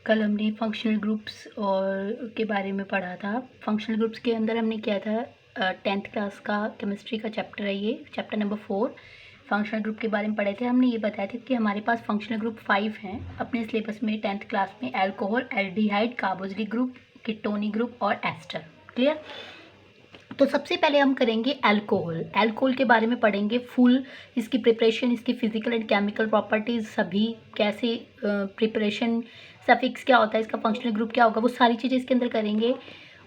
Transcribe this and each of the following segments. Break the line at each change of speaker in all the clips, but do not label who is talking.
कल हमने functional groups और के बारे में पढ़ा था। फंक्शनल ग्रुप्स के अंदर हमने किया था 10th क्लास का केमिस्ट्री का चैप्टर है, ये चैप्टर नंबर 4 फंक्शनल ग्रुप के बारे में पढ़े थे। हमने ये बताया था कि हमारे पास फंक्शनल ग्रुप 5 हैं अपने सिलेबस में 10th क्लास में: alcohol, aldehyde, carboxylic group, ketonic group और एस्टर। क्लियर? तो सबसे पहले हम करेंगे अल्कोहल। अल्कोहल के बारे में पढ़ेंगे फुल, इसकी प्रिपरेशन, इसकी फिजिकल एंड केमिकल प्रॉपर्टीज़, सभी कैसे प्रिपरेशन, सफिक्स क्या होता है, इसका फंक्शनल ग्रुप क्या होगा, वो सारी चीज़ें इसके अंदर करेंगे।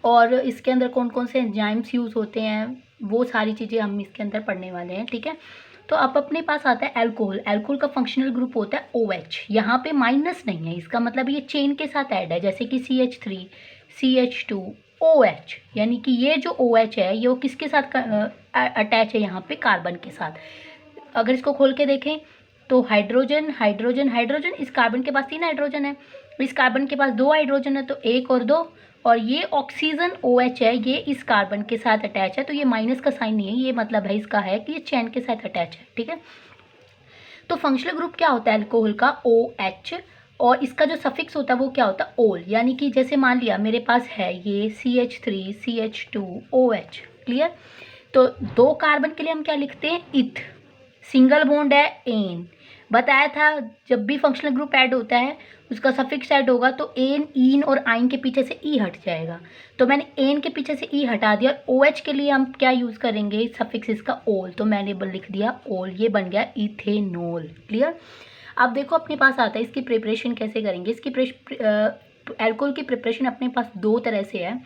और इसके अंदर कौन कौन से एंजाइम्स यूज़ होते हैं, वो सारी चीज़ें हम इसके अंदर पढ़ने वाले हैं। ठीक है, तो अब अपने पास आता है अल्कोहल। अल्कोहल का फंक्शनल ग्रुप होता है OH। यहाँ पे माइनस नहीं है, इसका मतलब ये चेन के साथ ऐड है, जैसे कि CH3, CH2, OH, यानी कि ये जो OH है ये किसके साथ अटैच है, यहाँ पे कार्बन के साथ। अगर इसको खोल के देखें तो हाइड्रोजन हाइड्रोजन हाइड्रोजन, इस कार्बन के पास 3 हाइड्रोजन है, इस कार्बन के पास 2 हाइड्रोजन है, तो 1 और 2, और ये ऑक्सीजन OH है, ये इस कार्बन के साथ अटैच है, तो ये माइनस का साइन नहीं है, ये मतलब है इसका है कि ये चेन के साथ अटैच है। ठीक है, तो फंक्शनल ग्रुप क्या होता है अल्कोहल का? OH, और इसका जो सफिक्स होता है वो क्या होता है? ओल। यानी कि जैसे मान लिया मेरे पास है ये CH3, CH2, OH। क्लियर? तो 2 कार्बन के लिए हम क्या लिखते हैं? इथ। सिंगल बॉन्ड है एन। बताया था जब भी फंक्शनल ग्रुप ऐड होता है उसका सफिक्स ऐड होगा तो एन, ईन और आइन के पीछे से ई हट जाएगा, तो मैंने एन के पीछे से ई हटा दिया। OH के लिए हम क्या यूज़ करेंगे? सफिक्स इसका ओल, तो मैंने लिख दिया ओल, ये बन गया इथेनॉल। क्लियर? अब देखो अपने पास आता है इसकी प्रिपरेशन कैसे करेंगे। इसकी अल्कोहल की प्रिपरेशन अपने पास 2 तरह से है,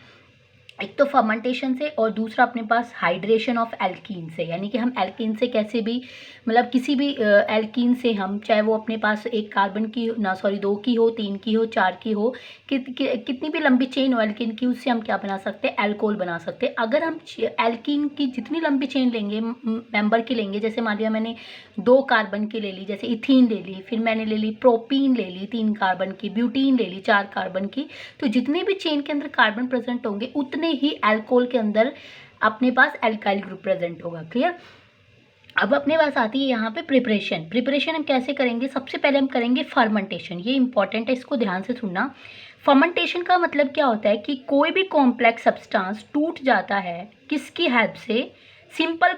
एक तो फर्मेंटेशन से और दूसरा अपने पास हाइड्रेशन ऑफ एल्कीन से। यानी कि हम एल्कीन से कैसे भी, मतलब किसी भी एल्कीन से हम, चाहे वो अपने पास एक कार्बन की ना, सॉरी 2 की हो, 3 की हो, 4 की हो, कितनी भी लंबी चेन हो एल्कीन की, उससे हम क्या बना सकते हैं? अल्कोहल बना सकते हैं। अगर हम एल्कीन की जितनी लंबी चेन लेंगे, मेंबर की लेंगे, जैसे मान लिया मैंने 2 कार्बन की ले ली, जैसे इथीन ले ली, फिर मैंने ले ली प्रोपीन ले ली 3 कार्बन की, ब्यूटीन ले ली 4 कार्बन की, तो जितने भी चेन के अंदर कार्बन प्रेजेंट होंगे उतने ही अल्कोहल के अंदर अपने पास अल्काइल ग्रुप प्रेजेंट होगा। क्लियर? अब अपने पास आती है यहाँ पे प्रिपरेशन हम कैसे करेंगे? सबसे पहले हम करेंगे फर्मेंटेशन। ये इंपॉर्टेंट है, इसको ध्यान से सुनना। फर्मेंटेशन का मतलब क्या होता है कि कोई भी कॉम्प्लेक्स सब्सटेंस टूट जाता है किसकी हेल्प से? सिंपल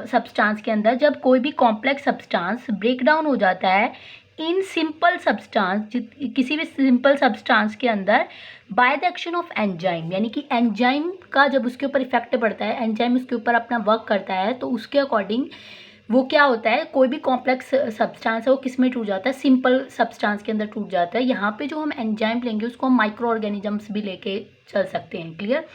सब्सटेंस के अंदर जब कोई भी कॉम्प्लेक्स सब्सटेंस ब्रेक डाउन हो जाता है इन सिंपल सब्सटेंस, किसी भी सिंपल सब्सटेंस के अंदर, by the action of enzyme, यानी कि एंजाइम का जब उसके ऊपर इफेक्ट पड़ता है, एंजाइम उसके ऊपर अपना वर्क करता है, तो उसके अकॉर्डिंग वो क्या होता है, कोई भी कॉम्प्लेक्स सब्सटेंस है वो किस में टूट जाता है? सिंपल सब्सटेंस के अंदर टूट जाता है। यहाँ पे जो हम एंजाइम लेंगे उसको हम माइक्रो ऑर्गेनिजम्स भी लेके चल सकते हैं। क्लियर?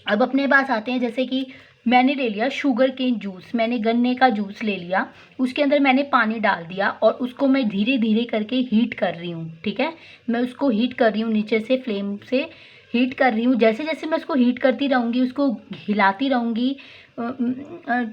अब अपने पास आते हैं, जैसे कि मैंने ले लिया शुगर केन जूस, मैंने गन्ने का जूस ले लिया, उसके अंदर मैंने पानी डाल दिया और उसको मैं धीरे धीरे करके हीट कर रही हूँ। ठीक है, मैं उसको हीट कर रही हूँ, नीचे से फ्लेम से हीट कर रही हूँ। जैसे जैसे मैं उसको हीट करती रहूँगी, उसको हिलाती रहूँगी,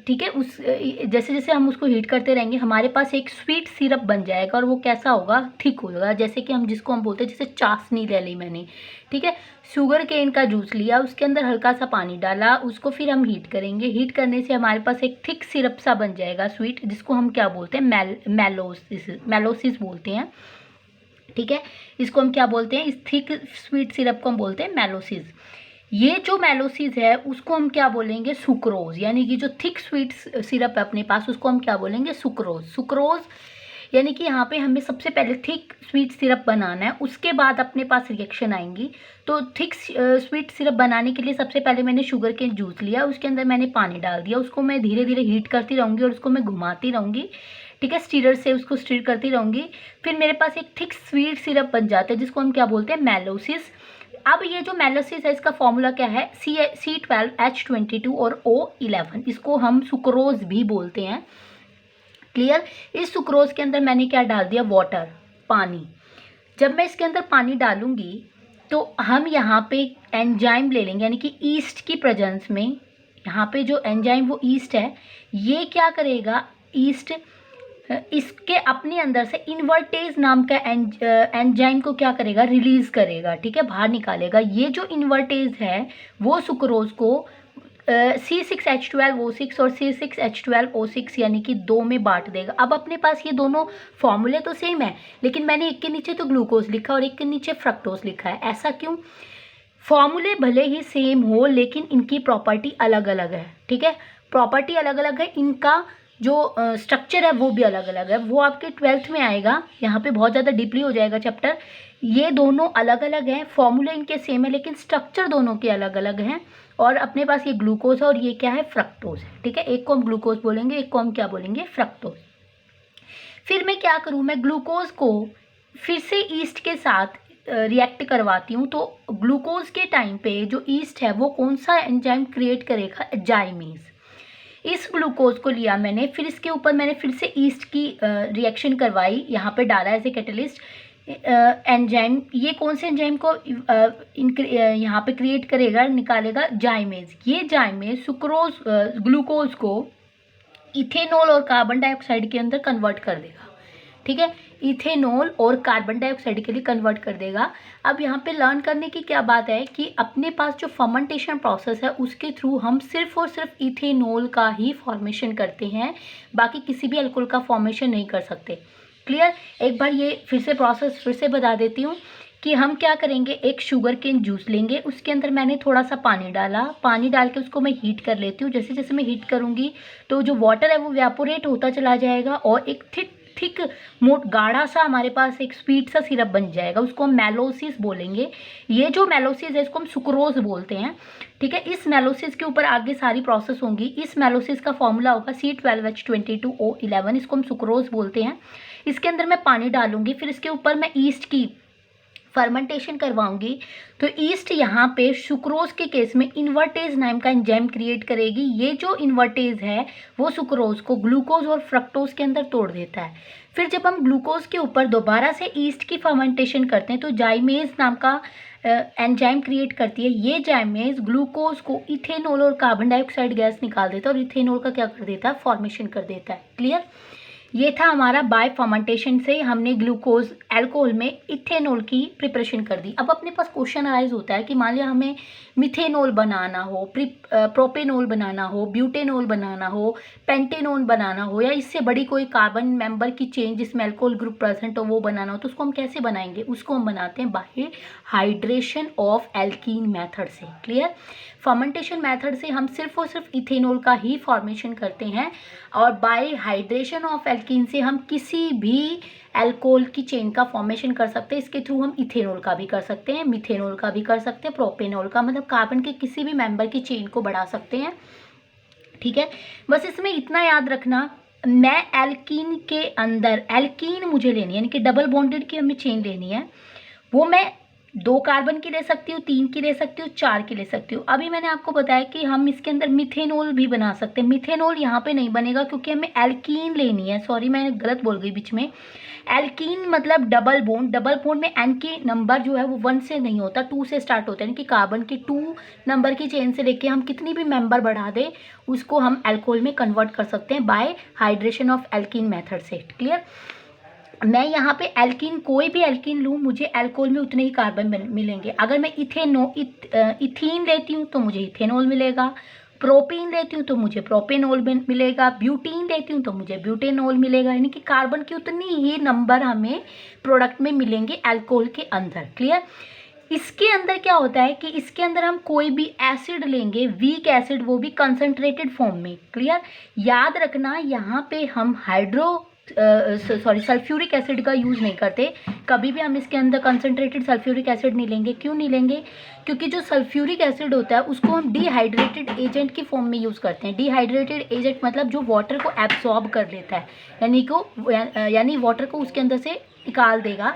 ठीक है, उस जैसे जैसे हम उसको हीट करते रहेंगे हमारे पास एक स्वीट सिरप बन जाएगा, और वो कैसा होगा? थिक होगा, जैसे कि हम जिसको हम बोलते हैं, जैसे चाशनी ले ली मैंने। ठीक है, शुगर केन का जूस लिया, उसके अंदर हल्का सा पानी डाला, उसको फिर हम हीट करेंगे। हीट करने से हमारे पास एक थिक सिरप सा बन जाएगा स्वीट, जिसको हम क्या बोलते हैं? मेलोसिस बोलते हैं। ठीक है, इसको हम क्या बोलते हैं? इस थिक स्वीट सिरप को हम बोलते हैं मेलोसिस। ये जो मेलोसिस है उसको हम क्या बोलेंगे? सुक्रोज। यानी कि जो थिक स्वीट सिरप है अपने पास उसको हम क्या बोलेंगे? सुक्रोज। सुक्रोज यानी कि यहाँ पे हमें सबसे पहले थिक स्वीट सिरप बनाना है, उसके बाद अपने पास रिएक्शन आएंगी। तो थिक स्वीट सिरप बनाने के लिए सबसे पहले मैंने शुगर केन जूस लिया, उसके अंदर मैंने पानी डाल दिया, उसको मैं धीरे धीरे हीट करती रहूँगी और उसको मैं घुमाती रहूँगी। ठीक है, स्टीरर से उसको स्टीर करती रहूँगी, फिर मेरे पास एक थिक स्वीट सिरप बन जाता है जिसको हम क्या बोलते हैं? मेलोसिस। अब ये जो मेलोसिस है इसका फॉर्मूला क्या है? C12H22 और O11, इसको हम सुक्रोज भी बोलते हैं। क्लियर? इस सुक्रोज के अंदर मैंने क्या डाल दिया? वाटर, पानी। जब मैं इसके अंदर पानी डालूंगी तो हम यहाँ पे एंजाइम ले लेंगे, यानी कि ईस्ट की प्रेजेंस में, यहाँ पे जो एंजाइम वो ईस्ट है, ये क्या करेगा? ईस्ट इसके अपने अंदर से इन्वर्टेज नाम का एंजाइम को क्या करेगा? रिलीज करेगा। ठीक है, बाहर निकालेगा। ये जो इन्वर्टेज है वो सुक्रोज को C6H12O6 और C6H12O6 यानी कि 2 में बांट देगा। अब अपने पास ये दोनों फॉर्मूले तो सेम है, लेकिन मैंने एक के नीचे तो ग्लूकोज लिखा और एक के नीचे फ्रक्टोज लिखा है। ऐसा क्यों? फॉर्मूले भले ही सेम हो लेकिन इनकी प्रॉपर्टी अलग अलग है। ठीक है, प्रॉपर्टी अलग अलग है, इनका जो स्ट्रक्चर है वो भी अलग अलग है। वो आपके 12th में आएगा, यहाँ पे बहुत ज़्यादा डीपली हो जाएगा चैप्टर। ये दोनों अलग अलग हैं, फॉर्मूले इनके सेम है लेकिन स्ट्रक्चर दोनों के अलग अलग हैं। और अपने पास ये ग्लूकोज है और ये क्या है, फ्रक्टोज है। ठीक है, एक को हम ग्लूकोज बोलेंगे, एक को हम क्या बोलेंगे, फ्रक्टोज। फिर मैं क्या करूँ, मैं ग्लूकोज को फिर से ईस्ट के साथ रिएक्ट करवाती हूँ। तो ग्लूकोज के टाइम पे जो ईस्ट है वो कौन सा एंजाइम क्रिएट करेगा, जाइमेज। इस ग्लूकोज को लिया मैंने, फिर इसके ऊपर मैंने फिर से ईस्ट की रिएक्शन करवाई, यहाँ पे डाला एज ए कैटलिस्ट एंजाइम। ये कौन से एंजाइम को यहाँ पे क्रिएट करेगा, निकालेगा, जाइमेज। ये जाइमेज सुक्रोज ग्लूकोज को इथेनॉल और कार्बन डाइऑक्साइड के अंदर कन्वर्ट कर देगा। ठीक है, इथेनॉल और कार्बन डाइऑक्साइड के लिए कन्वर्ट कर देगा। अब यहाँ पे लर्न करने की क्या बात है कि अपने पास जो फर्मेंटेशन प्रोसेस है उसके थ्रू हम सिर्फ और सिर्फ इथेनॉल का ही फॉर्मेशन करते हैं, बाकी किसी भी अल्कोहल का फॉर्मेशन नहीं कर सकते। क्लियर? एक बार ये फिर से प्रोसेस फिर से बता देती हूँ कि हम क्या करेंगे, एक शुगर केन जूस लेंगे, उसके अंदर मैंने थोड़ा सा पानी डाला, पानी डाल के उसको मैं हीट कर लेती हूँ। जैसे जैसे मैं हीट करूँगी तो जो वाटर है वो वेपोरेट होता चला जाएगा और एक थिक मोट गाढ़ा सा हमारे पास एक स्वीट सा सिरप बन जाएगा, उसको हम मेलोसिस बोलेंगे। ये जो मेलोसिस है इसको हम सुक्रोज बोलते हैं। ठीक है, इस मेलोसिस के ऊपर आगे सारी प्रोसेस होंगी। इस मेलोसिस का फॉर्मूला होगा C12H22O11, इसको हम सुक्रोज बोलते हैं। इसके अंदर मैं पानी डालूंगी, फिर इसके ऊपर मैं ईस्ट की फर्मेंटेशन करवाऊंगी। तो ईस्ट यहाँ पे सुक्रोज के केस में इन्वर्टेज नाम का एंजाइम क्रिएट करेगी। ये जो इन्वर्टेज है वो सुक्रोज को ग्लूकोज और फ्रक्टोज के अंदर तोड़ देता है। फिर जब हम ग्लूकोज के ऊपर दोबारा से ईस्ट की फर्मेंटेशन करते हैं तो जाइमेज नाम का एंजाइम क्रिएट करती है। ये जाइमेज ग्लूकोज को इथेनॉल और कार्बन डाइऑक्साइड गैस निकाल देता है और इथेनॉल का क्या कर देता है, फॉर्मेशन कर देता है। क्लियर? ये था हमारा बाय फर्मेंटेशन से हमने ग्लूकोज अल्कोहल में इथेनॉल की प्रिपरेशन कर दी। अब अपने पास क्वेश्चन अराइज होता है कि मान लिया हमें मिथेनॉल बनाना हो, प्रोपेनॉल बनाना हो, ब्यूटेनॉल बनाना हो, पेंटेनॉल बनाना हो, या इससे बड़ी कोई कार्बन मेंबर की चेन जिसमें अल्कोहल ग्रुप प्रेजेंट हो वो बनाना हो, तो उसको हम कैसे बनाएंगे? उसको हम बनाते हैं bye hydration of alkene method से। क्लियर? फर्मेंटेशन मेथड से हम सिर्फ और सिर्फ इथेनॉल का ही फॉर्मेशन करते हैं और बाय हाइड्रेशन ऑफ एल्कीन से हम किसी भी अल्कोहल की चेन का फॉर्मेशन कर सकते हैं। इसके थ्रू हम इथेनॉल का भी कर सकते हैं, मिथेनॉल का भी कर सकते हैं, प्रोपेनॉल का, मतलब कार्बन के किसी भी मेंबर की चेन को बढ़ा सकते हैं। ठीक है, बस इसमें इतना याद रखना, मैं एल्कीन के अंदर एल्कीन मुझे लेनी है, यानी कि डबल बॉन्डेड की हमें चेन लेनी है। वो मैं 2 कार्बन की ले सकती हूँ, 3 की ले सकती हूँ, 4 की ले सकती हूँ। अभी मैंने आपको बताया कि हम इसके अंदर मिथेनॉल भी बना सकते हैं। मिथेनॉल यहाँ पे नहीं बनेगा क्योंकि हमें एल्कीन लेनी है। सॉरी, मैंने गलत बोल गई बीच में। एल्कीन मतलब डबल बॉन्ड में एन की नंबर जो है वो 1 से नहीं होता, 2 से स्टार्ट होता है। यानी कि कार्बन के 2 नंबर की चेन से लेके हम कितनी भी मेंबर बढ़ा दें उसको हम अल्कोहल में कन्वर्ट कर सकते हैं bye hydration of alkene method से। क्लियर? मैं यहाँ पे एल्कीन, कोई भी एल्कीन लूँ, मुझे अल्कोहल में उतने ही कार्बन मिलेंगे। अगर मैं इथीन लेती हूँ तो मुझे इथेनॉल मिलेगा, प्रोपीन लेती हूँ तो मुझे प्रोपेनॉल मिलेगा, ब्यूटीन लेती हूँ तो मुझे ब्यूटेनॉल मिलेगा। यानी कि कार्बन की उतनी ही नंबर हमें प्रोडक्ट में मिलेंगे अल्कोहल के अंदर। क्लियर? इसके अंदर क्या होता है कि इसके अंदर हम कोई भी एसिड लेंगे, वीक एसिड, वो भी कंसंट्रेटेड फॉर्म में। क्लियर? याद रखना, यहाँ पे हम सल्फ्यूरिक एसिड का यूज़ नहीं करते। कभी भी हम इसके अंदर कंसंट्रेटेड सल्फ्यूरिक एसिड नहीं लेंगे। क्यों नहीं लेंगे? क्योंकि जो सल्फ्यूरिक एसिड होता है उसको हम डिहाइड्रेटेड एजेंट की फॉर्म में यूज़ करते हैं। डिहाइड्रेटेड एजेंट मतलब जो वाटर को एब्सॉर्ब कर लेता है, यानी वाटर को उसके अंदर से निकाल देगा।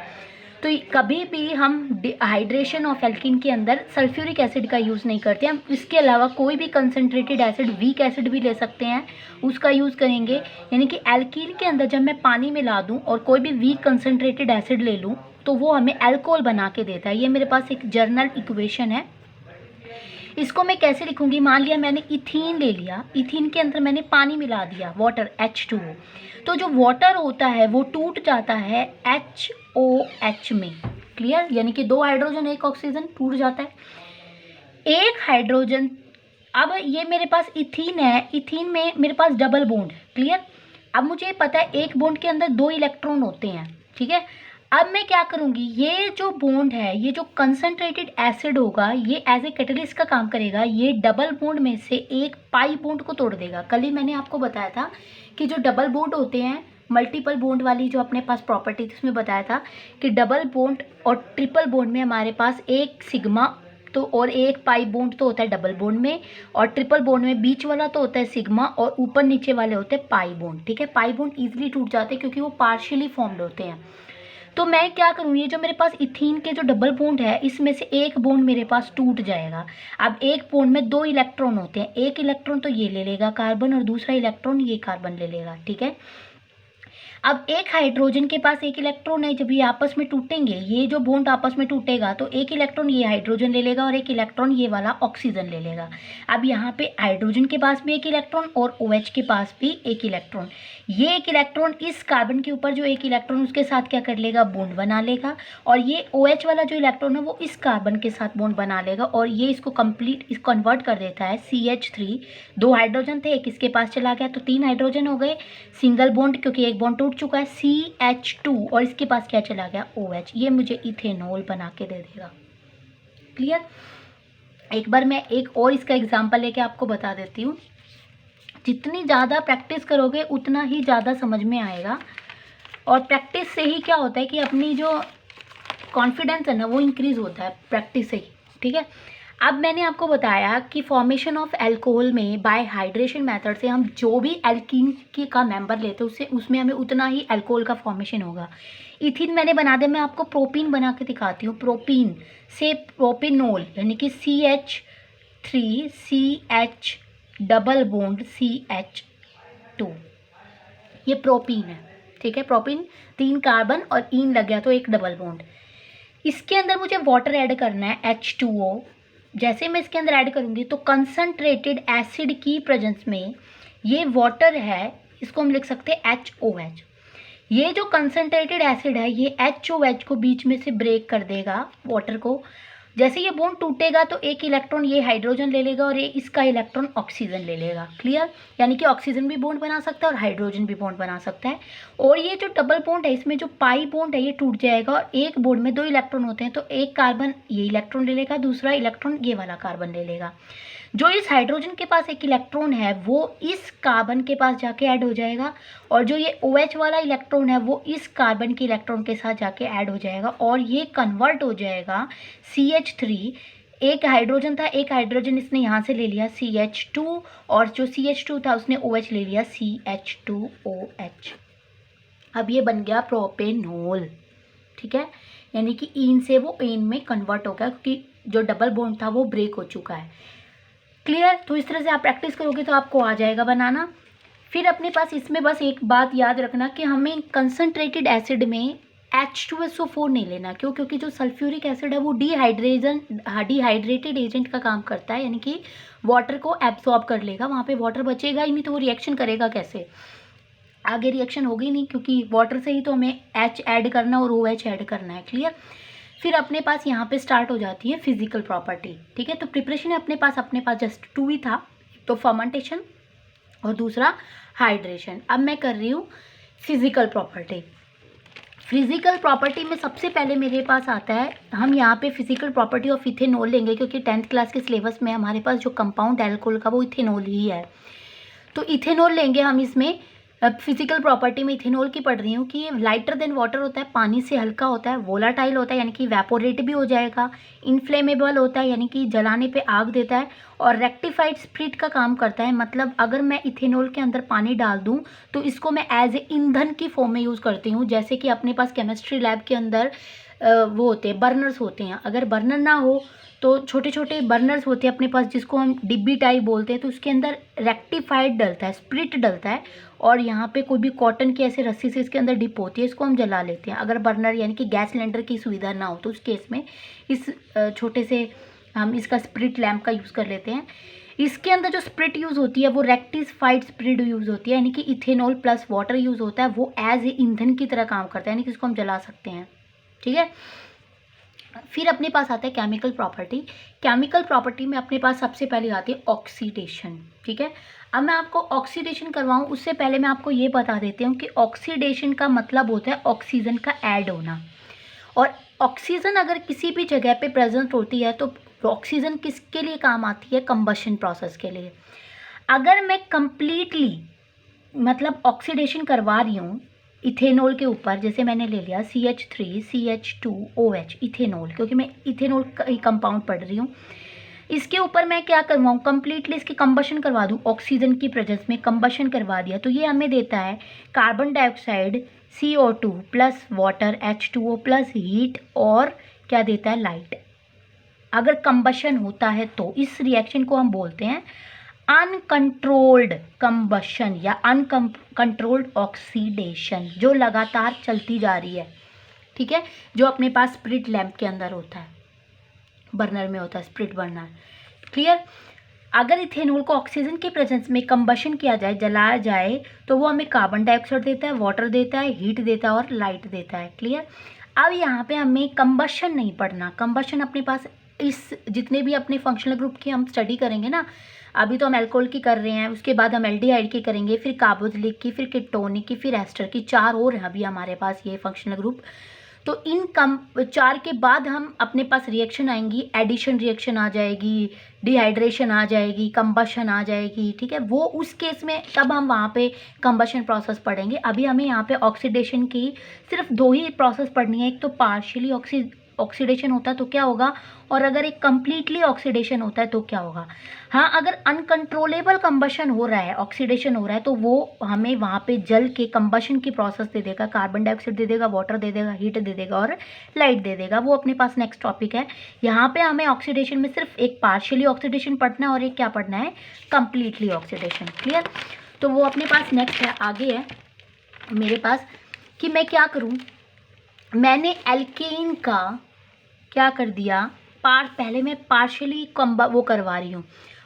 तो कभी भी हम हाइड्रेशन ऑफ एल्कीन के अंदर सल्फ्यूरिक एसिड का यूज़ नहीं करते। हम इसके अलावा कोई भी कंसंट्रेटेड एसिड, वीक एसिड भी ले सकते हैं, उसका यूज़ करेंगे। यानी कि एल्कीन के अंदर जब मैं पानी मिला दूं और कोई भी वीक कंसंट्रेटेड एसिड ले लूं तो वो हमें अल्कोहल बना के देता है। ये मेरे पास एक जर्नल इक्वेशन है। इसको मैं कैसे लिखूंगी? मान लिया मैंने इथीन ले लिया, इथीन के अंदर मैंने पानी मिला दिया, वाटर H2O, तो जो वाटर होता है वो टूट जाता है HOH में। क्लियर? यानी कि 2 हाइड्रोजन 1 ऑक्सीजन टूट जाता है। एक हाइड्रोजन अब ये मेरे पास इथीन है, इथीन में मेरे पास डबल बॉन्ड है, क्लियर। अब मुझे पता है एक बॉन्ड के अंदर 2 इलेक्ट्रॉन होते हैं, ठीक है। अब मैं क्या करूँगी, ये जो बॉन्ड है, ये जो कंसंट्रेटेड एसिड होगा, ये एज ए कैटलिस्ट का काम करेगा। ये डबल बॉन्ड में से एक पाई बॉन्ड को तोड़ देगा। कल ही मैंने आपको बताया था कि जो डबल बॉन्ड होते हैं, मल्टीपल बॉन्ड वाली जो अपने पास प्रॉपर्टी थी, उसमें बताया था कि डबल बॉन्ड और ट्रिपल बॉन्ड में हमारे पास एक सिग्मा तो और एक पाई बॉन्ड तो होता है डबल बॉन्ड में, और ट्रिपल बॉन्ड में बीच वाला तो होता है सिग्मा, और ऊपर नीचे वाले होते हैं पाई बॉन्ड, ठीक है। पाई बॉन्ड इजीली टूट जाते हैं क्योंकि वो पार्शियली फॉर्म्ड होते हैं। तो मैं क्या करूँ, ये जो मेरे पास इथीन के जो डबल बॉन्ड है, इसमें से एक बॉन्ड मेरे पास टूट जाएगा। अब एक बॉन्ड में 2 इलेक्ट्रॉन होते हैं, एक इलेक्ट्रॉन तो ये ले लेगा कार्बन, और दूसरा इलेक्ट्रॉन ये कार्बन ले लेगा, ठीक है। अब एक हाइड्रोजन के पास एक इलेक्ट्रॉन है, जब ये आपस में टूटेंगे, ये जो बॉन्ड आपस में टूटेगा, तो एक इलेक्ट्रॉन ये हाइड्रोजन ले लेगा और एक इलेक्ट्रॉन ये वाला ऑक्सीजन ले लेगा। अब यहाँ पे हाइड्रोजन के पास भी एक इलेक्ट्रॉन और OH के पास भी एक इलेक्ट्रॉन। ये एक इलेक्ट्रॉन इस कार्बन के ऊपर जो एक इलेक्ट्रॉन उसके साथ क्या कर लेगा, बॉन्ड बना लेगा, और ये OH वाला जो इलेक्ट्रॉन है वो इस कार्बन के साथ बॉन्ड बना लेगा, और ये इसको कंप्लीट इस कन्वर्ट कर देता है CH3। 2 हाइड्रोजन थे, एक इसके पास चला गया, तो 3 हाइड्रोजन हो गए, सिंगल बॉन्ड क्योंकि एक बॉन्ड टूट चुका है, CH2, और इसके पास क्या चला गया, OH। ये मुझे इथेनॉल बना के दे देगा, क्लियर। एक बार मैं एक और इसका एग्जांपल लेके आपको बता देती हूँ। जितनी ज़्यादा प्रैक्टिस करोगे उतना ही ज़्यादा समझ में आएगा, और प्रैक्टिस से ही क्या होता है कि अपनी जो कॉन्फिडेंस है ना वो इंक्रीज़ होता है प्रैक्टिस से ही, ठीक है। अब मैंने आपको बताया कि फॉर्मेशन ऑफ अल्कोहल में बाय हाइड्रेशन मेथड से हम जो भी एल्कीन की का मेंबर लेते हैं उससे उसमें हमें उतना ही अल्कोहल का फॉर्मेशन होगा। इथिन मैंने बना दिया, मैं आपको प्रोपीन बना के दिखाती हूँ। प्रोपीन से प्रोपिनोल यानी कि CH3CH डबल बॉन्ड CH2, ये प्रोपीन है, ठीक है। प्रोपीन 3 कार्बन और ईन लग गया तो एक डबल बॉन्ड। इसके अंदर मुझे वाटर ऐड करना है H2O। जैसे मैं इसके अंदर ऐड करूँगी तो कंसनट्रेटेड एसिड की प्रेजेंस में ये वाटर है, इसको हम लिख सकते हैं HOH। ये जो कंसनट्रेटेड एसिड है ये HOH को बीच में से ब्रेक कर देगा वाटर को। जैसे ये बॉन्ड टूटेगा तो एक इलेक्ट्रॉन ये हाइड्रोजन ले लेगा और ये इसका इलेक्ट्रॉन ऑक्सीजन ले लेगा, क्लियर। यानी कि ऑक्सीजन भी बॉन्ड बना सकता है और हाइड्रोजन भी बॉन्ड बना सकता है। और ये जो डबल बॉन्ड है इसमें जो पाई बॉन्ड है ये टूट जाएगा, और एक बॉन्ड में 2 इलेक्ट्रॉन होते हैं, तो एक कार्बन ये इलेक्ट्रॉन ले लेगा, दूसरा इलेक्ट्रॉन ये वाला कार्बन ले लेगा। जो इस हाइड्रोजन के पास एक इलेक्ट्रॉन है वो इस कार्बन के पास जाके ऐड हो जाएगा, और जो ये OH वाला इलेक्ट्रॉन है वो इस कार्बन के इलेक्ट्रॉन के साथ जाके ऐड हो जाएगा, और ये कन्वर्ट हो जाएगा CH3। एक हाइड्रोजन था, एक हाइड्रोजन इसने यहाँ से ले लिया CH2, और जो CH2 था उसने OH ले लिया CH2OH। अब ये बन गया प्रोपेनॉल, ठीक है। यानी कि ईन से वो एन में कन्वर्ट हो गया क्योंकि जो डबल बॉन्ड था वो ब्रेक हो चुका है, क्लियर। तो इस तरह से आप प्रैक्टिस करोगे तो आपको आ जाएगा बनाना। फिर अपने पास इसमें बस एक बात याद रखना कि हमें कंसनट्रेटेड एसिड में H2SO4 नहीं लेना। क्यों? क्योंकि जो सल्फ्यूरिक एसिड है वो डिहाइड्रेटेड एजेंट का काम करता है, यानी कि वाटर को एब्सॉर्ब कर लेगा, वहाँ पे वाटर बचेगा ही नहीं, तो वो रिएक्शन करेगा कैसे, आगे रिएक्शन होगी नहीं, क्योंकि वाटर से ही तो हमें H ऐड करना और OH ऐड करना है, क्लियर। फिर अपने पास यहाँ पे स्टार्ट हो जाती है फिजिकल प्रॉपर्टी, ठीक है। तो प्रिपरेशन अपने पास जस्ट 2 ही था, तो फर्मेंटेशन और दूसरा हाइड्रेशन। अब मैं कर रही हूँ फिजिकल प्रॉपर्टी। फिजिकल प्रॉपर्टी में सबसे पहले मेरे पास आता है, हम यहाँ पे फिजिकल प्रॉपर्टी ऑफ इथेनॉल लेंगे क्योंकि 10th क्लास के सिलेबस में हमारे पास जो कंपाउंड एल्कोहल का वो इथेनॉल ही है। तो इथेनॉल लेंगे हम इसमें। फिजिकल प्रॉपर्टी में इथेनॉल की पढ़ रही हूँ कि ये लाइटर देन वाटर होता है, पानी से हल्का होता है, वोलाटाइल होता है यानी कि वैपोरेट भी हो जाएगा, इनफ्लेमेबल होता है यानी कि जलाने पे आग देता है, और रेक्टिफाइड स्प्रिट का काम करता है। मतलब अगर मैं इथेनॉल के अंदर पानी डाल दूँ तो इसको मैं एज ए ईंधन की फॉर्म में यूज़ करती हूँ। जैसे कि अपने पास केमिस्ट्री लैब के अंदर वो होते हैं, बर्नर्स होते हैं। अगर बर्नर ना हो तो छोटे छोटे बर्नर्स होते हैं अपने पास जिसको हम डिब्बी टाइप बोलते हैं, तो उसके अंदर रेक्टिफाइड डलता है, स्प्रिट डलता है, और यहाँ पे कोई भी कॉटन की ऐसे रस्सी से इसके अंदर डिप होती है, इसको हम जला लेते हैं। अगर बर्नर यानी कि गैस सिलेंडर की सुविधा ना हो तो उस केस में इस छोटे से हम इसका स्प्रिट लैम्प का यूज़ कर लेते हैं। इसके अंदर जो स्प्रिट यूज़ होती है वो रेक्टिफाइड स्प्रिट यूज़ होती है, यानी कि इथेनॉल प्लस वाटर यूज़ होता है, वो एज ए ईंधन की तरह काम करता है, यानी कि इसको हम जला सकते हैं, ठीक है। फिर अपने पास आता है केमिकल प्रॉपर्टी। केमिकल प्रॉपर्टी में अपने पास सबसे पहले आती है ऑक्सीडेशन। ठीक है, अब मैं आपको ऑक्सीडेशन करवाऊँ उससे पहले मैं आपको ये बता देती हूँ कि ऑक्सीडेशन का मतलब होता है ऑक्सीजन का ऐड होना। और ऑक्सीजन अगर किसी भी जगह पे प्रेजेंट होती है तो ऑक्सीजन किसके लिए काम आती है? कंबशन प्रोसेस के लिए। अगर मैं कंप्लीटली मतलब ऑक्सीडेशन करवा रही हूँ इथेनॉल के ऊपर, जैसे मैंने ले लिया CH3CH2OH इथेनॉल, क्योंकि मैं इथेनॉल का ही कंपाउंड पढ़ रही हूँ, इसके ऊपर मैं क्या करवाऊँ? कंप्लीटली इसकी कंबशन करवा दूँ, ऑक्सीजन की प्रेजेंस में कंबशन करवा दिया तो ये हमें देता है carbon dioxide CO2 plus water H2O plus heat और क्या देता है? लाइट। अगर कंबशन होता है तो इस रिएक्शन को हम बोलते हैं अनकंट्रोल्ड कंबशन या अनकंट्रोल्ड ऑक्सीडेशन, जो लगातार चलती जा रही है। ठीक है, जो अपने पास स्प्रिट लैंप के अंदर होता है, बर्नर में होता है, स्प्रिट बर्नर। क्लियर? अगर इथेनॉल को ऑक्सीजन के प्रेजेंस में कंबशन किया जाए, जलाया जाए, तो वो हमें कार्बन डाइऑक्साइड देता है, वाटर देता है, हीट देता है और लाइट देता है। क्लियर? अब यहाँ पे हमें कंबशन नहीं पढ़ना। कंबशन अपने पास इस जितने भी अपने फंक्शनल ग्रुप की हम स्टडी करेंगे ना, अभी तो हम एल्कोहल की कर रहे हैं, उसके बाद हम एल्डिहाइड की करेंगे, फिर कार्बोक्सिलिक की, फिर कीटोनिक की, फिर एस्टर की, 4 और हैं अभी हमारे पास ये फंक्शनल ग्रुप। तो इन 4 के बाद हम अपने पास रिएक्शन आएंगी, एडिशन रिएक्शन आ जाएगी, डिहाइड्रेशन आ जाएगी, कंबशन आ जाएगी। ठीक है, वो उस केस में तब हम वहाँ पे कंबशन प्रोसेस पढ़ेंगे। अभी हमें यहाँ पे ऑक्सीडेशन की सिर्फ 2 ही प्रोसेस पढ़नी है। एक तो पार्शियली ऑक्सीडेशन होता है तो क्या होगा, और अगर एक कंप्लीटली ऑक्सीडेशन होता है तो क्या होगा। हाँ, अगर अनकंट्रोलेबल कंबशन हो रहा है, ऑक्सीडेशन हो रहा है, तो वो हमें वहाँ पे जल के कंबशन की प्रोसेस दे देगा, कार्बन डाइऑक्साइड दे देगा, वाटर दे देगा, हीट दे देगा और लाइट दे देगा। वो अपने पास नेक्स्ट टॉपिक है। यहाँ पे हमें ऑक्सीडेशन में सिर्फ एक पार्शियली ऑक्सीडेशन पढ़ना है और एक क्या पढ़ना है? Completely oxidation. क्लियर? तो वो अपने पास नेक्स्ट है, आगे है मेरे पास कि मैं क्या करूँ। मैंने एल्केन का क्या कर दिया, पहले मैं पार्शियली वो करवा रही हूँ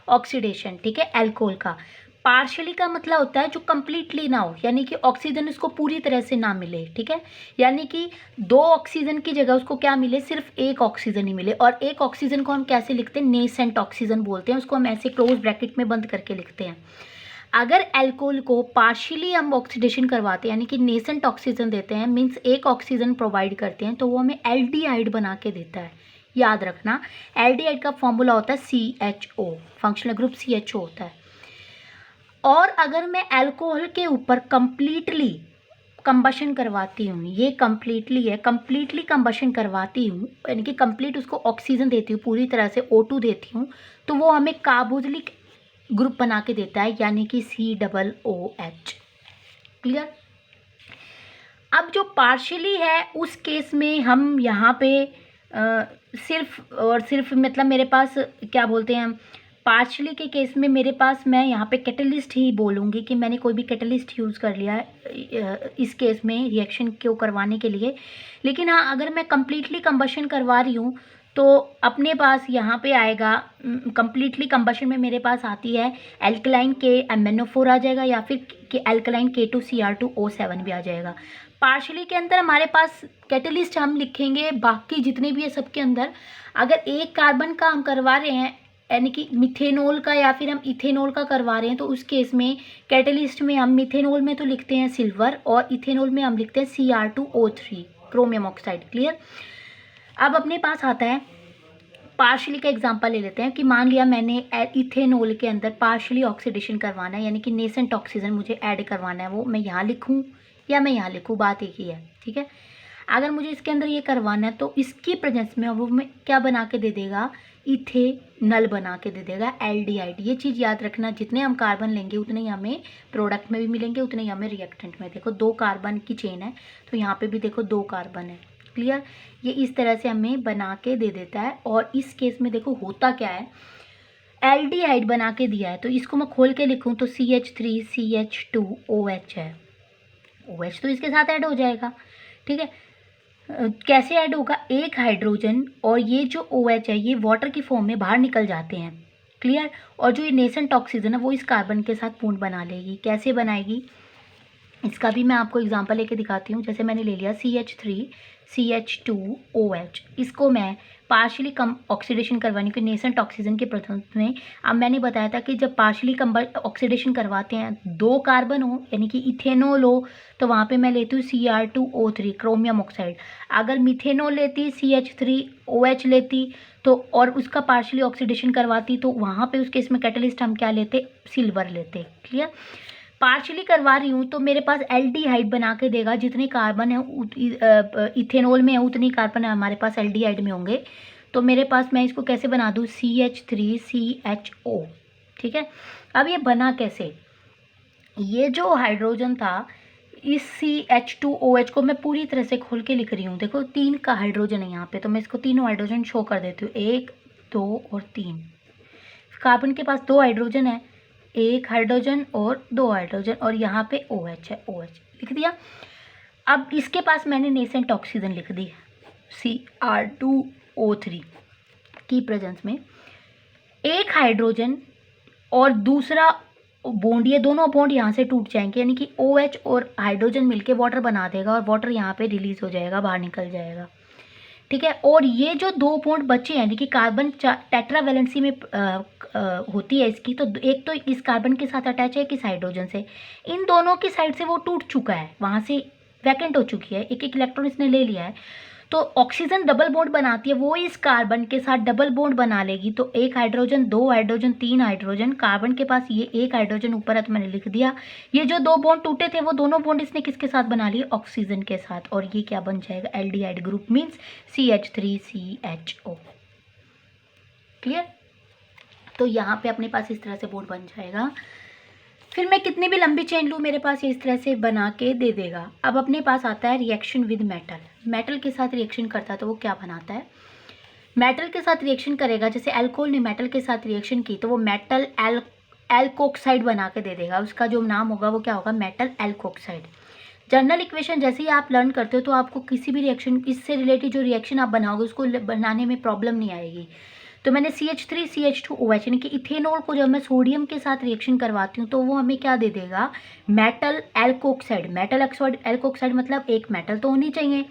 ऑक्सीडेशन। ठीक है, अल्कोहल का। पार्शियली का मतलब होता है जो कंप्लीटली ना हो, यानी कि ऑक्सीजन उसको पूरी तरह से ना मिले। ठीक है, यानी कि 2 ऑक्सीजन की जगह उसको क्या मिले? सिर्फ 1 ऑक्सीजन ही मिले। और 1 ऑक्सीजन को हम कैसे लिखते हैं? नेसेंट ऑक्सीजन बोलते हैं उसको, हम ऐसे क्लोज ब्रैकेट में बंद करके लिखते हैं। अगर अल्कोहल को पार्शियली हम ऑक्सीडेशन करवाते हैं, यानी कि नेसेंट ऑक्सीजन देते हैं, मीन्स 1 ऑक्सीजन प्रोवाइड करते हैं, तो वो हमें एल्डिहाइड बना के देता है। याद रखना, एल्डिहाइड का फॉर्मूला होता है CHO, फंक्शनल ग्रुप CHO होता है। और अगर मैं अल्कोहल के ऊपर कंप्लीटली कंबशन करवाती हूँ, ये कंप्लीटली है, कंप्लीटली कंबशन करवाती हूँ, यानी कि कंप्लीट उसको ऑक्सीजन देती हूँ, पूरी तरह से O2 देती हूँ, तो वो हमें कार्बोक्सिलिक ग्रुप बना के देता है, यानी कि COOH। क्लियर? अब जो पार्शियली है उस केस में हम यहाँ पे सिर्फ और सिर्फ मतलब मेरे पास क्या बोलते हैं, पार्शियली के केस में मेरे पास मैं यहाँ पे कैटलिस्ट ही बोलूँगी कि मैंने कोई भी कैटलिस्ट यूज़ कर लिया है इस केस में रिएक्शन को करवाने के लिए। लेकिन हाँ, अगर मैं कंप्लीटली कंबशन करवा रही हूँ तो अपने पास यहाँ पे आएगा कंप्लीटली कंबशन में मेरे पास आती है एल्कलाइन KMnO4 आ जाएगा, या फिर एल्कलाइन K2Cr2O7 भी आ जाएगा। पार्शियली के अंदर हमारे पास कैटलिस्ट हम लिखेंगे, बाकी जितने भी है सबके अंदर अगर एक कार्बन का हम करवा रहे हैं, यानी कि मिथेनॉल का या फिर हम इथेनॉल का करवा रहे हैं, तो उस केस में कैटलिस्ट में हम मिथेनॉल में तो लिखते हैं सिल्वर और इथेनॉल में हम लिखते हैं Cr2O3 क्रोमियम ऑक्साइड। क्लियर? अब अपने पास आता है पार्शियली का एग्जांपल ले लेते हैं कि मान लिया मैंने इथेनॉल के अंदर पार्शियली ऑक्सीडेशन करवाना है, यानी कि नेसेंट ऑक्सीजन मुझे ऐड करवाना है, वो मैं यहाँ लिखूँ या मैं यहाँ लिखूँ, बात एक ही है। ठीक है, अगर मुझे इसके अंदर ये करवाना है तो इसकी प्रेजेंस में वो मैं क्या बना के दे देगा? इथेनल बना के दे देगा, एल्डिहाइड। ये चीज़ याद रखना, जितने हम कार्बन लेंगे उतने ही हमें प्रोडक्ट में भी मिलेंगे, उतने ही हमें रिएक्टेंट में। देखो 2 कार्बन की चेन है तो यहाँ पे भी देखो 2 कार्बन है। क्लियर? ये इस तरह से हमें बना के दे देता है। और इस केस में देखो होता क्या है, एल्डिहाइड बना के दिया है तो इसको मैं खोल के लिखूँ तो CH3CH2OH है, OH तो इसके साथ ऐड हो जाएगा। ठीक है, कैसे ऐड होगा? एक हाइड्रोजन और ये जो OH है ये वाटर की फॉर्म में बाहर निकल जाते हैं। क्लियर? और जो ये नेसेंट ऑक्सीजन है वो इस कार्बन के साथ बॉन्ड बना लेगी। कैसे बनाएगी? इसका भी मैं आपको एग्जांपल लेके दिखाती हूँ। जैसे मैंने ले लिया CH3CH2OH, इसको मैं पार्शियली कम ऑक्सीडेशन करवाने के नेसेंट ऑक्सीजन के प्रेजेंस में, अब मैंने बताया था कि जब पार्शियली कम ऑक्सीडेशन करवाते हैं, 2 कार्बन हो यानी कि इथेनॉल हो, तो वहाँ पे मैं लेती हूँ Cr2O3 क्रोमियम ऑक्साइड। अगर मिथेनॉल लेती, CH3OH लेती, तो और उसका पार्शियली ऑक्सीडेशन करवाती, तो वहाँ पे उस केस में कैटलिस्ट हम क्या लेते, सिल्वर लेते। क्लियर। पार्शियली करवा रही हूँ तो मेरे पास एल्डिहाइड बना के देगा, जितने कार्बन है इथेनॉल में है उतनी कार्बन हमारे पास एल्डिहाइड में होंगे। तो मेरे पास, मैं इसको कैसे बना दूँ, CH3CHO। ठीक है। अब ये बना कैसे, ये जो हाइड्रोजन था, इस CH2OH को मैं पूरी तरह से खोल के लिख रही हूँ। देखो 3 का हाइड्रोजन है यहाँ पे, तो मैं इसको तीनों हाइड्रोजन शो कर देती हूँ, 1 2 और 3। कार्बन के पास 2 हाइड्रोजन है, 1 हाइड्रोजन और 2 हाइड्रोजन, और यहाँ पे OH है, OH लिख दिया। अब इसके पास मैंने नेसेंट ऑक्सीजन लिख दी, Cr2O3 की प्रेजेंस में, 1 हाइड्रोजन और दूसरा बॉन्ड, ये दोनों बॉन्ड यहाँ से टूट जाएंगे, यानी कि OH और हाइड्रोजन मिलके वाटर बना देगा, और वाटर यहाँ पे रिलीज हो जाएगा, बाहर निकल जाएगा। ठीक है। और ये जो 2 बॉन्ड बचे हैं, यानी कि कार्बन टेट्रावैलेंसी में होती है इसकी, तो एक तो इस कार्बन के साथ अटैच है, किस हाइड्रोजन से, इन दोनों की साइड से वो टूट चुका है, वहाँ से वैकेंट हो चुकी है, एक एक इलेक्ट्रॉन इसने ले लिया है। तो ऑक्सीजन डबल बॉन्ड बनाती है, वो इस कार्बन के साथ डबल बॉन्ड बना लेगी, तो 1 हाइड्रोजन 2 हाइड्रोजन 3 हाइड्रोजन, कार्बन के पास ये 1 हाइड्रोजन ऊपर है तो मैंने लिख दिया। ये जो 2 बॉन्ड टूटे थे वो दोनों बॉन्ड इसने किसके साथ बना लिए, ऑक्सीजन के साथ, और ये क्या बन जाएगा, aldehyde group means CH3CHO। Clear. तो यहाँ पे अपने पास इस तरह से बॉन्ड बन जाएगा। फिर मैं कितनी भी लंबी चेन लूँ, मेरे पास ये इस तरह से बना के दे देगा। अब अपने पास आता है रिएक्शन विद मेटल, मेटल के साथ रिएक्शन करता है तो वो क्या बनाता है, मेटल के साथ रिएक्शन करेगा। जैसे अल्कोहल ने मेटल के साथ रिएक्शन की तो वो मेटल एल्कोक्साइड बना के दे देगा, उसका जो नाम होगा वो क्या होगा, मेटल एल्कोक्साइड। जनरल इक्वेशन जैसे ही आप लर्न करते हो तो आपको किसी भी रिएक्शन, इससे रिलेटेड जो रिएक्शन आप बनाओगे उसको बनाने में प्रॉब्लम नहीं आएगी। तो मैंने CH3CH2OH यानी कि इथेनॉल को जब मैं सोडियम के साथ रिएक्शन करवाती हूँ तो वो हमें क्या दे देगा, मेटल एल्कोक्साइड। मेटल एल्कोक्साइड मतलब एक मेटल तो होनी चाहिए,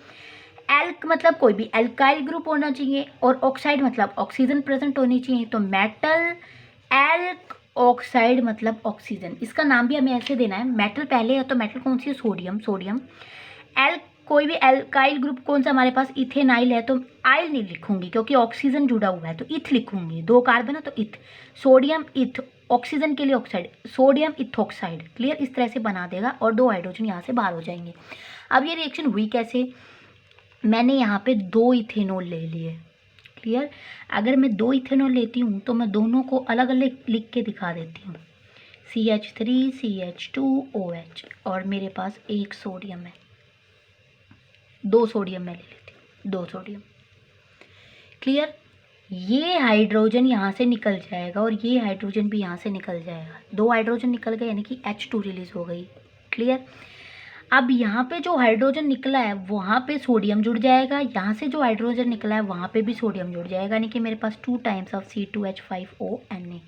एल्क मतलब कोई भी एल्काइल ग्रुप होना चाहिए, और ऑक्साइड मतलब ऑक्सीजन प्रेजेंट होनी चाहिए। तो मेटल एल्क ऑक्साइड मतलब ऑक्सीजन, इसका नाम भी हमें ऐसे देना है। मेटल पहले है तो मेटल कौन सी है, सोडियम। एल्क कोई भी एल्काइल ग्रुप कौन सा हमारे पास, इथेनाइल है, तो आइल नहीं लिखूंगी क्योंकि ऑक्सीजन जुड़ा हुआ है, तो इथ लिखूंगी, 2 कार्बन है तो इथ, सोडियम इथ, ऑक्सीजन के लिए ऑक्साइड, सोडियम इथॉक्साइड। क्लियर। इस तरह से बना देगा और 2 हाइड्रोजन यहाँ से बाहर हो जाएंगे। अब ये रिएक्शन हुई कैसे, मैंने यहाँ पे 2 इथेनॉल ले लिए। क्लियर। अगर मैं 2 इथेनॉल लेती हूँ तो मैं दोनों को अलग अलग लिख के दिखा देती हूँ, CH3CH2OH, और मेरे पास 1 सोडियम है, 2 सोडियम मैं ले लेती हूँ, 2 सोडियम। क्लियर। ये हाइड्रोजन यहाँ से निकल जाएगा और ये हाइड्रोजन भी यहाँ से निकल जाएगा, 2 हाइड्रोजन निकल गए यानी कि H2 रिलीज हो गई। क्लियर। अब यहाँ पे जो हाइड्रोजन निकला है वहाँ पे सोडियम जुड़ जाएगा, यहाँ से जो हाइड्रोजन निकला है वहाँ पे भी सोडियम जुड़ जाएगा, यानी कि मेरे पास 2 टाइम्स ऑफ C2H5ONa,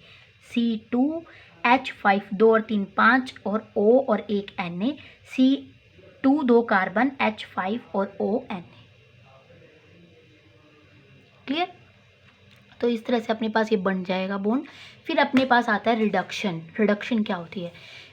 C2H5 2 और 3 5 और O और 1 Na, C2 2 कार्बन H5 और ONa। क्लियर। तो इस तरह से अपने पास ये बन जाएगा बॉन्ड। फिर अपने पास आता है रिडक्शन। रिडक्शन क्या होती है,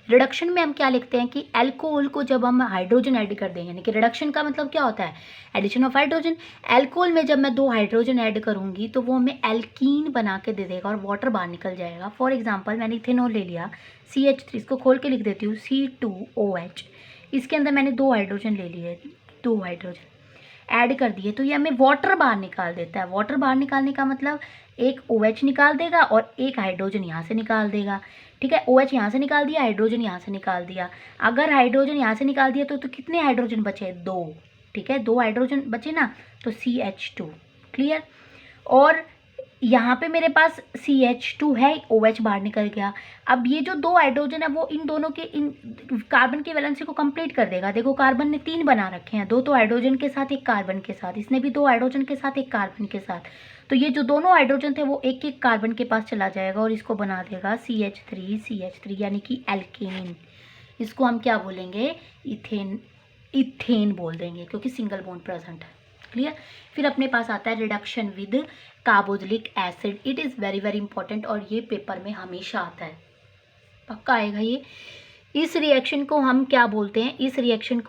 रिडक्शन में हम क्या लिखते हैं कि अल्कोहल को जब हम हाइड्रोजन ऐड कर देंगे, यानी कि रिडक्शन का मतलब क्या होता है, एडिशन ऑफ हाइड्रोजन। अल्कोहल में जब मैं 2 हाइड्रोजन ऐड करूंगी तो वो हमें एल्कीन बना के दे देगा और वाटर बाहर निकल जाएगा। फॉर एग्जाम्पल मैंने इथेनॉल ले लिया CH3, इसको खोल के लिख देती हूँ C2OH, इसके अंदर मैंने 2 हाइड्रोजन ले लिए, 2 हाइड्रोजन ऐड कर दिए, तो ये हमें वाटर बाहर निकाल देता है। वाटर बाहर निकालने का मतलब एक OH निकाल देगा और एक हाइड्रोजन यहाँ से निकाल देगा। ठीक है। OH यहाँ से निकाल दिया, हाइड्रोजन यहाँ से निकाल दिया। अगर हाइड्रोजन यहाँ से निकाल दिया तो कितने हाइड्रोजन बचे, 2। ठीक है, 2 हाइड्रोजन बचे ना, तो CH2। क्लियर। और यहाँ पे मेरे पास CH2 है, OH बाहर निकल गया। अब ये जो 2 हाइड्रोजन है वो इन दोनों के, इन कार्बन की वैलेंसी को कंप्लीट कर देगा। देखो कार्बन ने 3 बना रखे हैं, 2 तो हाइड्रोजन के साथ, 1 कार्बन के साथ, इसने भी 2 हाइड्रोजन के साथ, 1 कार्बन के साथ। तो ये जो दोनों हाइड्रोजन थे वो एक एक कार्बन के पास चला जाएगा और इसको बना देगा CH3 यानी कि एल्केन। इसको हम क्या बोलेंगे, इथेन बोल देंगे, क्योंकि सिंगल बॉन्ड प्रेजेंट है। क्लियर। फिर अपने पास आता है reduction with carboxylic acid. It is very very important और ये पेपर में हमेशा आता है, पक्का आएगा ये। इस रिएक्शन को हम क्या बोलते हैं, इस रिएक्शन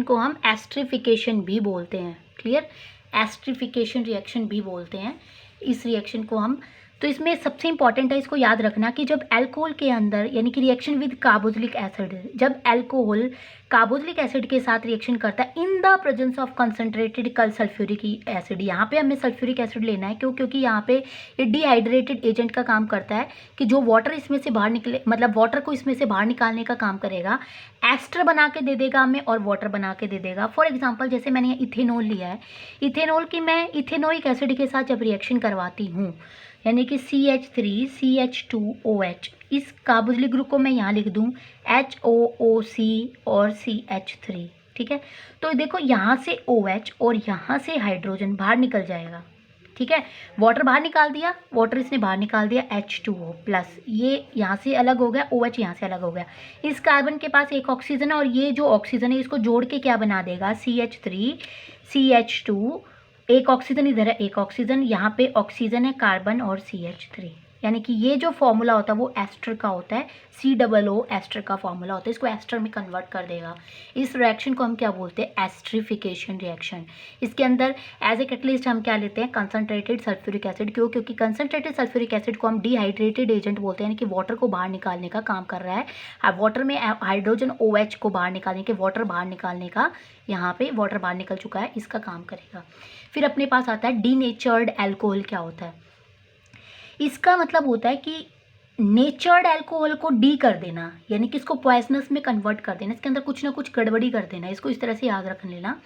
को हम एस्ट्रिफिकेशन भी बोलते हैं। क्लियर, एस्ट्रिफिकेशन रिएक्शन भी बोलते हैं इस रिएक्शन को हम। तो इसमें सबसे इंपॉर्टेंट है, इसको याद रखना कि जब अल्कोहल के अंदर यानी कि रिएक्शन विद कार्बोक्सिलिक एसिड, जब अल्कोहल कार्बोक्सिलिक एसिड के साथ रिएक्शन करता है in the presence of concentrated कल सल्फ्यूरिक एसिड, यहाँ पे हमें सल्फ्यूरिक एसिड लेना है। क्यों, क्योंकि यहाँ पे ये डिहाइड्रेटेड एजेंट का काम करता है कि जो वाटर इसमें से बाहर निकले, मतलब वाटर को इसमें से बाहर निकालने का काम करेगा, एस्टर बना के दे देगा हमें और वाटर बना के दे देगा। फॉर एग्जाम्पल जैसे मैंने यहाँ इथेनॉल लिया है, इथेनॉल की मैं इथेनोइक एसिड के साथ जब रिएक्शन करवाती हूँ, यानी कि CH3 CH2OH, इस कार्बोक्सिलिक ग्रुप को मैं यहाँ लिख दूँ HOOC और CH3, ठीक है। तो देखो यहाँ से OH और यहाँ से हाइड्रोजन बाहर निकल जाएगा, ठीक है। वाटर बाहर निकाल दिया, वाटर इसने बाहर निकाल दिया, H2O प्लस, ये यहाँ से अलग हो गया, OH यहाँ से अलग हो गया। इस कार्बन के पास एक ऑक्सीजन है और ये जो ऑक्सीजन है इसको जोड़ के क्या बना देगा, CH3 CH2, एक ऑक्सीजन इधर है, एक ऑक्सीजन यहाँ पे, ऑक्सीजन है कार्बन और CH3, यानी कि ये जो फॉर्मूला होता है वो एस्टर का होता है, COO एस्टर का फॉर्मूला होता है, इसको एस्टर में कन्वर्ट कर देगा। इस रिएक्शन को हम क्या बोलते हैं, एस्ट्रिफिकेशन रिएक्शन। इसके अंदर एज ए कैटलिस्ट हम क्या लेते हैं, कंसनट्रेटेड सल्फ्यूरिक एसिड। क्यों, क्योंकि कंसनट्रेटेड सल्फ्यूरिक एसिड को हम डिहाइड्रेटेड एजेंट बोलते हैं, यानी कि वाटर को बाहर निकालने का काम कर रहा है। वाटर में हाइड्रोजन OH को बाहर निकालने के, वाटर बाहर निकालने का, यहाँ पे वाटर बाहर निकल चुका है, इसका काम करेगा। फिर अपने पास आता है डीनेचर्ड अल्कोहल। क्या होता है, इसका मतलब होता है कि नेचर्ड अल्कोहल को डी कर देना, यानी कि इसको पॉइजनस में कन्वर्ट कर देना, इसके अंदर कुछ ना कुछ गड़बड़ी कर देना। इसको इस तरह से याद रख लेना,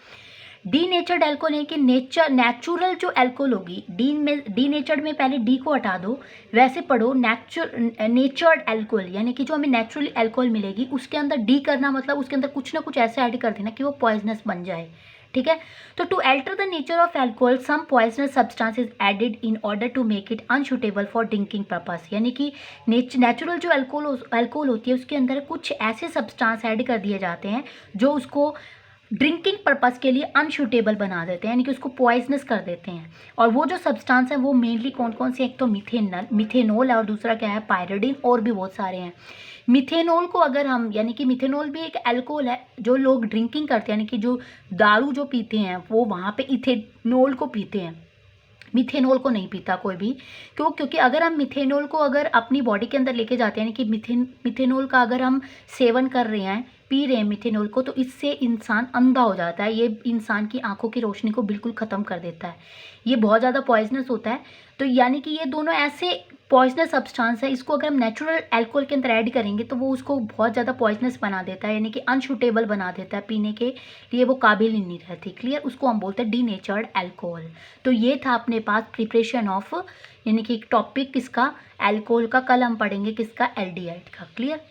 डी नेचर्ड अल्कोहल है कि नेचुरल जो अल्कोहल होगी, डी नेचर्ड में पहले डी को हटा दो, वैसे पढ़ो नेचर्ड अल्कोहल, यानी कि जो हमें नेचुरली अल्कोहल मिलेगी उसके अंदर डी करना, मतलब उसके अंदर कुछ ना कुछ ऐसे ऐड कर देना कि वो पॉइजनस बन जाए, ठीक है। तो to alter the nature of alcohol some poisonous substance is added in order to make it unsuitable for drinking purpose, यानी कि नेचुरल जो अल्कोहल होती है उसके अंदर कुछ ऐसे सब्सटेंस ऐड कर दिए जाते हैं जो उसको ड्रिंकिंग पर्पस के लिए अनसूटेबल बना देते हैं, यानी कि उसको पॉइजनस कर देते हैं। और वो जो सब्सटेंस है वो मेनली कौन कौन से, एक तो मिथेनॉल है और दूसरा क्या है, पायरिडीन, और भी बहुत सारे हैं। मिथेनॉल को अगर हम, यानी कि मिथेनॉल भी एक अल्कोहल है, जो लोग ड्रिंकिंग करते हैं, यानी कि जो दारू जो पीते हैं वो वहाँ पे इथेनॉल को पीते हैं, मिथेनॉल को नहीं पीता कोई भी। क्यों, क्योंकि अगर हम मिथेनॉल को अगर अपनी बॉडी के अंदर लेके जाते हैं, यानी कि मिथेनॉल का अगर हम सेवन कर रहे हैं, पी रहे हैं मिथेनॉल को, तो इससे इंसान अंधा हो जाता है, ये इंसान की आंखों की रोशनी को बिल्कुल ख़त्म कर देता है, ये बहुत ज़्यादा पॉइजनस होता है। तो यानी कि ये दोनों ऐसे पॉइजनस सब्सटेंस है, इसको अगर हम नेचुरल अल्कोहल के अंदर ऐड करेंगे तो वो उसको बहुत ज़्यादा पॉइजनस बना देता है, यानी कि अनसूटेबल बना देता है, पीने के लिए वो काबिल ही नहीं रहती। क्लियर, उसको हम बोलते हैं डीनेचर्ड अल्कोहल। तो ये था अपने पास प्रिपरेशन ऑफ, यानी कि एक टॉपिक किसका, अल्कोहल का। कल हम पढ़ेंगे किसका, एल्डिहाइड का। क्लियर।